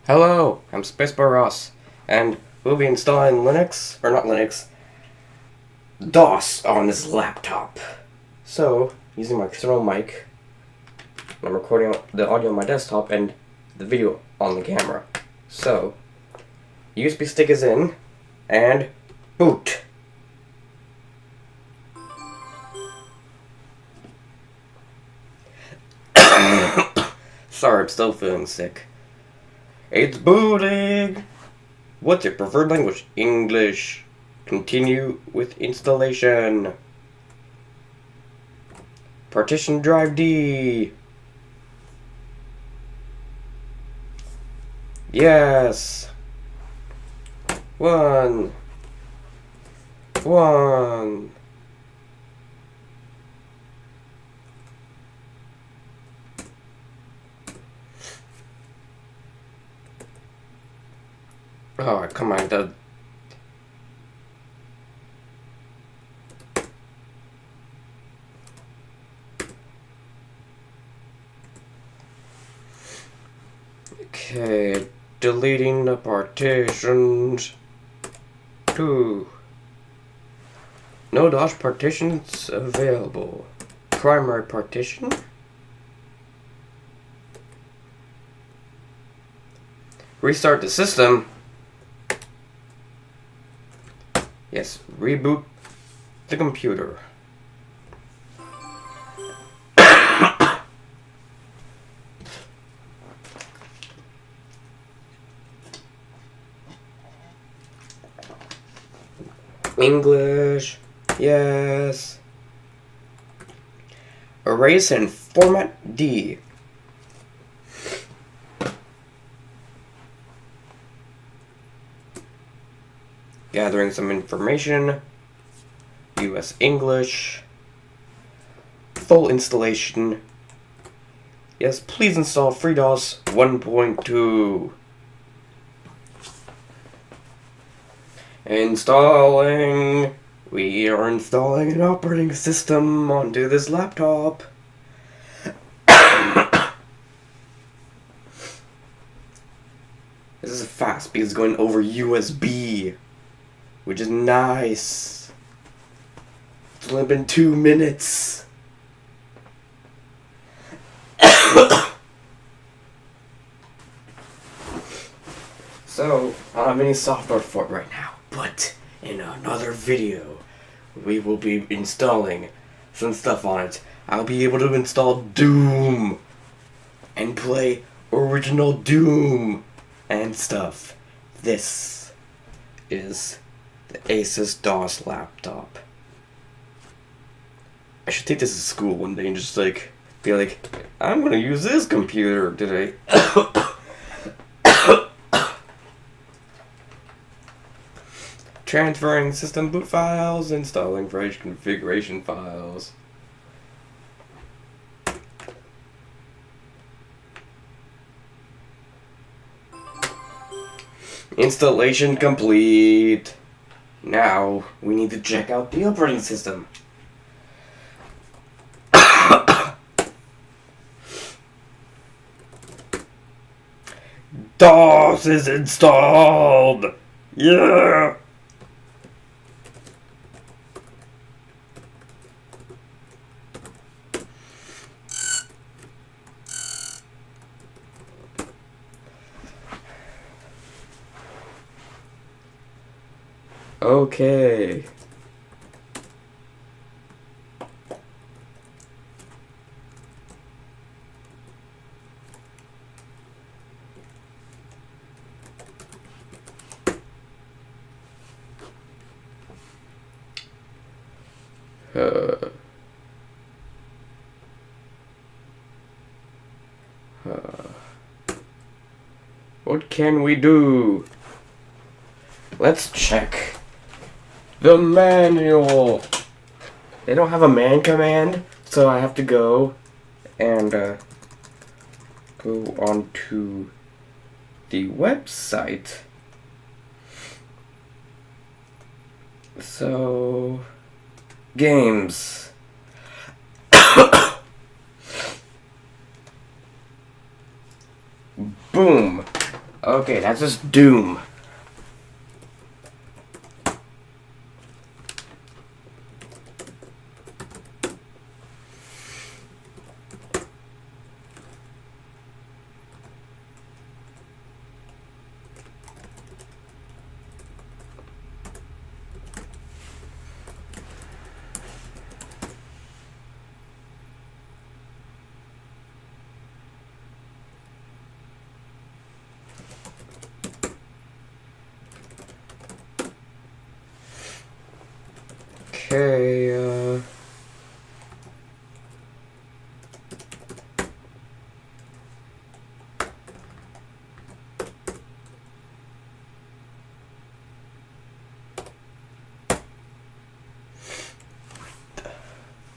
Hello, I'm Spacebar Ross, and we'll be installing Linux, or not Linux, DOS on this laptop. So, using my external mic, I'm recording the audio on my desktop and the video on the camera. So, USB stick is in, and boot. Sorry, I'm still feeling sick. It's booting! What's your preferred language? English. Continue with installation. Partition drive D. Yes. One. Oh, come on, Okay, deleting the partitions. 2. No DOS partitions available. Primary partition. Restart the system. Yes, reboot the computer. English, yes. Erase and format D. Gathering some information. US English. Full installation. Yes, please install FreeDOS 1.2. Installing. We are installing an operating system onto this laptop. This is fast because it's going over USB, which is nice. It's only been 2 minutes. So, I don't have any software for it right now, but in another video, we will be installing some stuff on it. I'll be able to install Doom and play original Doom and stuff. This is the Asus DOS laptop. I should take this to school one day and just be like, I'm gonna use this computer today. Transferring system boot files, installing fresh configuration files. Installation complete. Now we need to check out the operating system. DOS is installed! Yeah! Okay. What can we do? Let's check the manual. They don't have a man command, so I have to go and go on to the website. So, games. Boom. Okay, that's just Doom. Okay,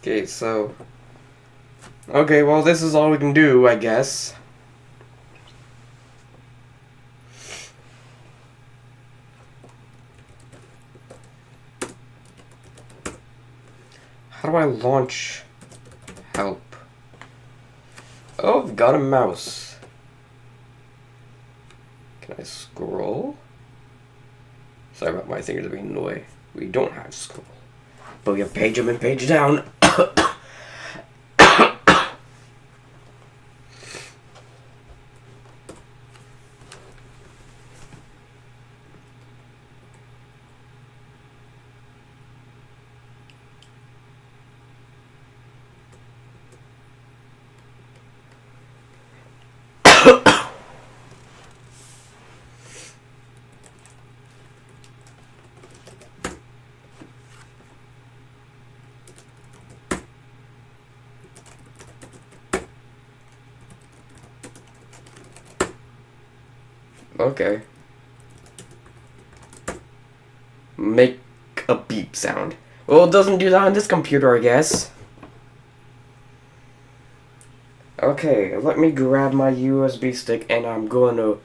okay, so... Okay, well, this is all we can do, I guess. How do I launch help? Oh, I've got a mouse. Can I scroll? Sorry about my fingers being in the way. We don't have scroll. But we have page up and page down. Okay. Make a beep sound. Well, it doesn't do that on this computer, I guess. Okay, let me grab my USB stick and I'm going to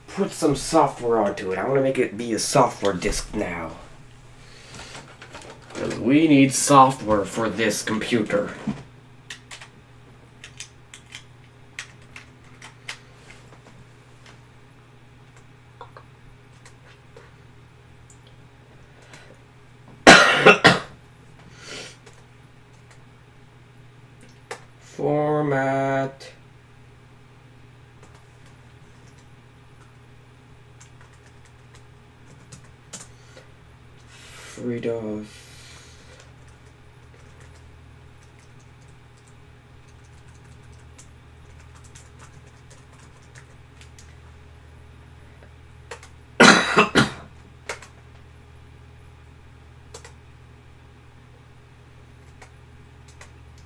put some software onto it. I want to make it be a software disk now. Because we need software for this computer. Format. FreeDOS.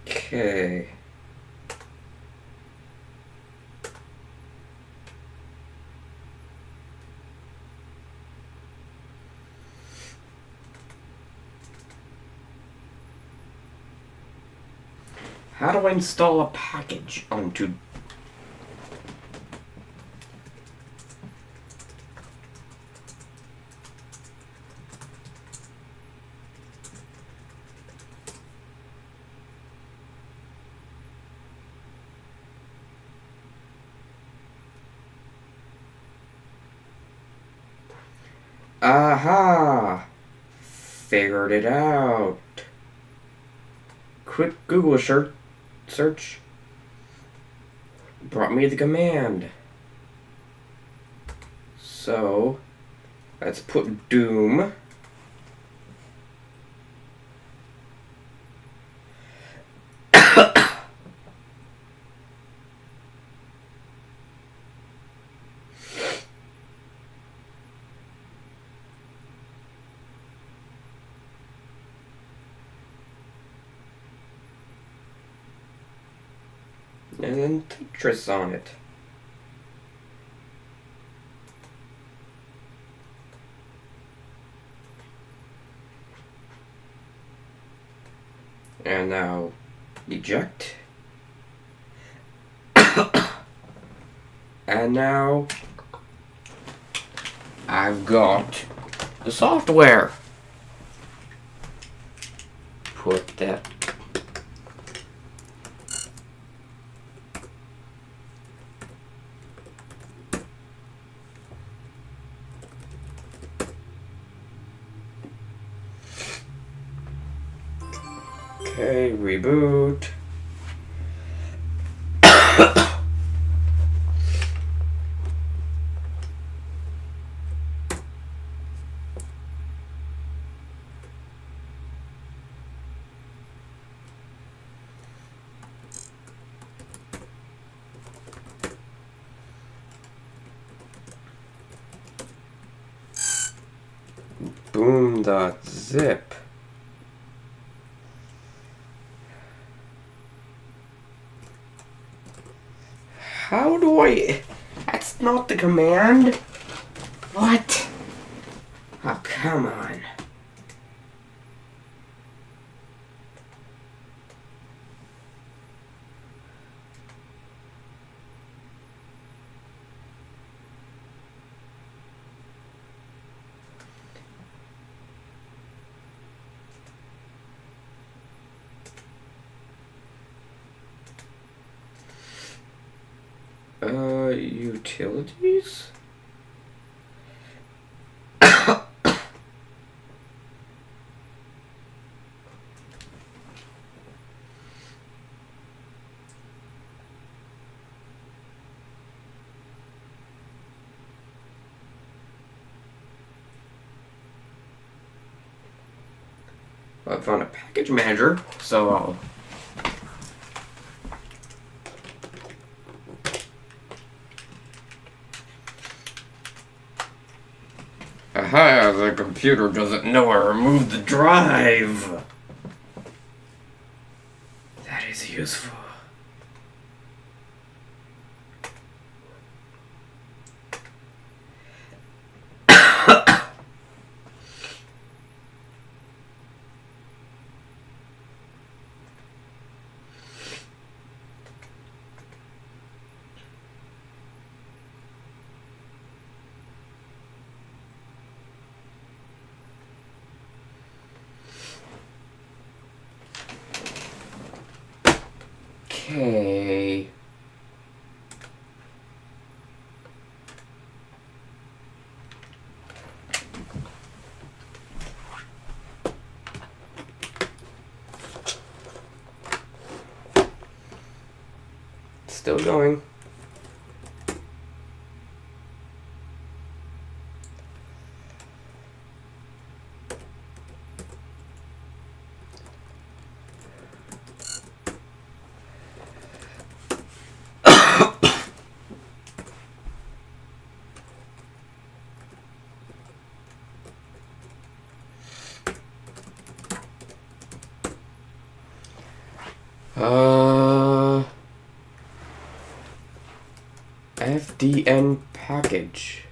Okay. How do I install a package onto... Aha! Figured it out. Quick Google search brought me the command. So, let's put Doom. And then Tetris on it. And now eject. And now I've got the software. Put that. Okay, reboot. Boom.zip. How do I... That's not the command. What? Oh, come on. Utilities? I found a package manager, so I'll... Aha, the computer doesn't know I removed the drive. That is useful. Okay. Still going. FDN package.